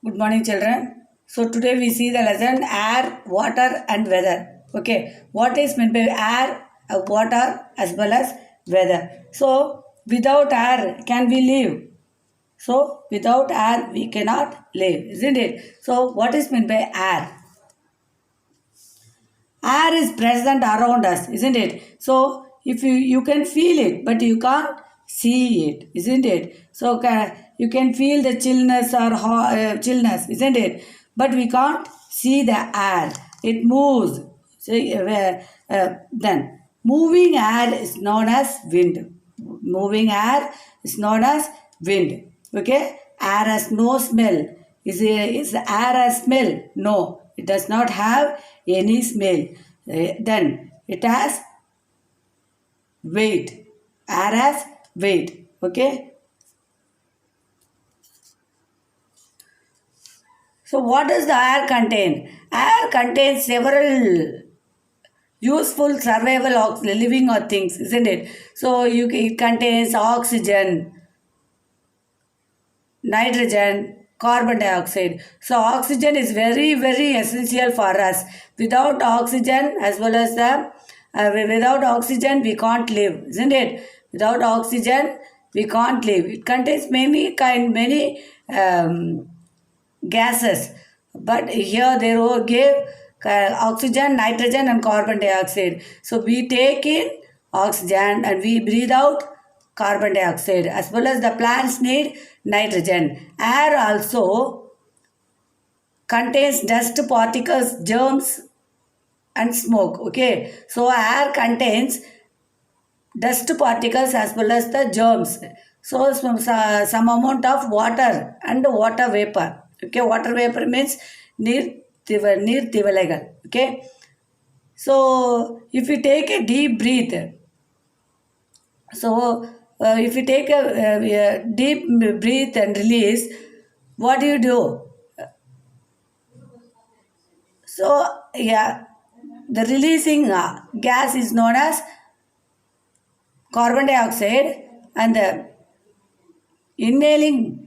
Good morning, children. So today we see the lesson air, water, and weather. Okay, what is meant by air, water, as well as weather? So without air, can we live? So without air, we cannot live, isn't it? So what is meant by air? Air is present around us, isn't it? So if you can feel it, but you can't see it, isn't it? So you can feel the chillness or chillness, isn't it? But we can't see the air. It moves. So, then moving air is known as wind. Moving air is known as wind. Okay, air has no smell. Is air a smell? No, it does not have any smell. Then it has weight. Air has weight. Okay. So what does the air contain? Air contains several useful survival living or things, isn't it? So it contains oxygen, nitrogen, carbon dioxide. So oxygen is very, very essential for us. Without oxygen, as well as the without oxygen, we can't live, isn't it? Without oxygen, we can't live. It contains many gases, but here they will give oxygen, nitrogen, and carbon dioxide. So we take in oxygen and we breathe out carbon dioxide, as well as the plants need nitrogen. Air also contains dust particles, germs, and smoke. Okay, so air contains dust particles as well as the germs. So some amount of water and water vapor. Okay, water vapor means near திவலைகள். Okay, so if you take a deep breath, so if you take a deep breath and release, what do you do? So yeah, the releasing gas is known as carbon dioxide, and the inhaling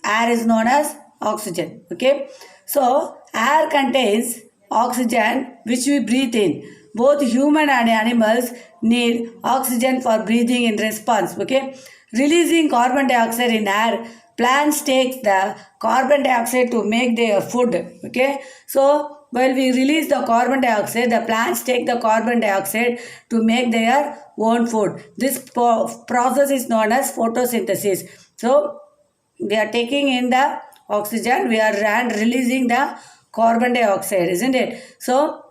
air is known as oxygen. Okay, so air contains oxygen which we breathe in. Both human and animals need oxygen for breathing in response. Okay, releasing carbon dioxide in air, plants take the carbon dioxide to make their food. Okay, so while we release the carbon dioxide, the plants take the carbon dioxide to make their own food. This process is known as photosynthesis. So we are taking in the oxygen, we are releasing the carbon dioxide, isn't it? So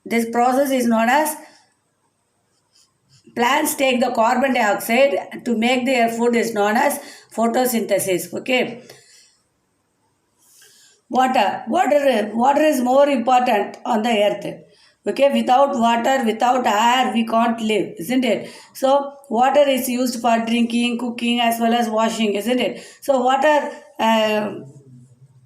this process is known as plants take the carbon dioxide to make their food is known as photosynthesis. Okay, water is more important on the earth. Okay, without water, without air, we can't live, isn't it? So water is used for drinking, cooking, as well as washing, isn't it? So water,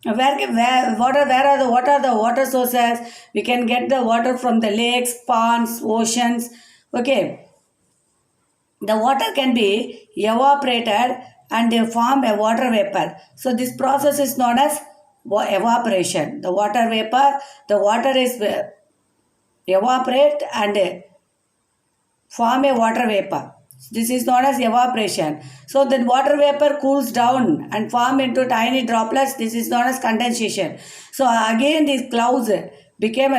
what are the water sources? We can get the water from the lakes, ponds, oceans. Okay, the water can be evaporated and they form a water vapor. So this process is known as evaporation. The water vapor, the water is evaporate and form a water vapor. This is known as evaporation. So then water vapor cools down and form into tiny droplets. This is known as condensation. So again these clouds became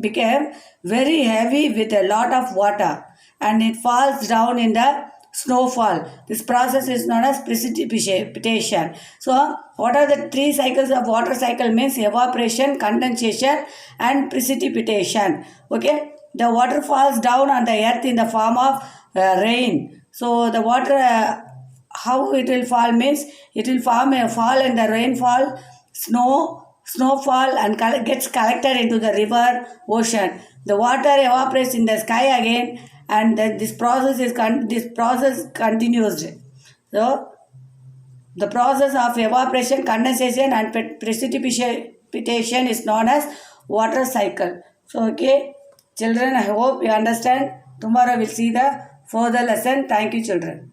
became very heavy with a lot of water, and it falls down in the snowfall. This process is known as precipitation. So what are the three cycles of water cycle? Means evaporation, condensation, and precipitation. Okay, the water falls down on the earth in the form of rain. So the water, how it will fall means it will form a fall in the rainfall, snowfall, and gets collected into the river, ocean. The water evaporates in the sky again, and then this process continues. So the process of evaporation, condensation, and precipitation is known as water cycle. So okay, children, I hope you understand. Tomorrow we'll see the further lesson. Thank you, children.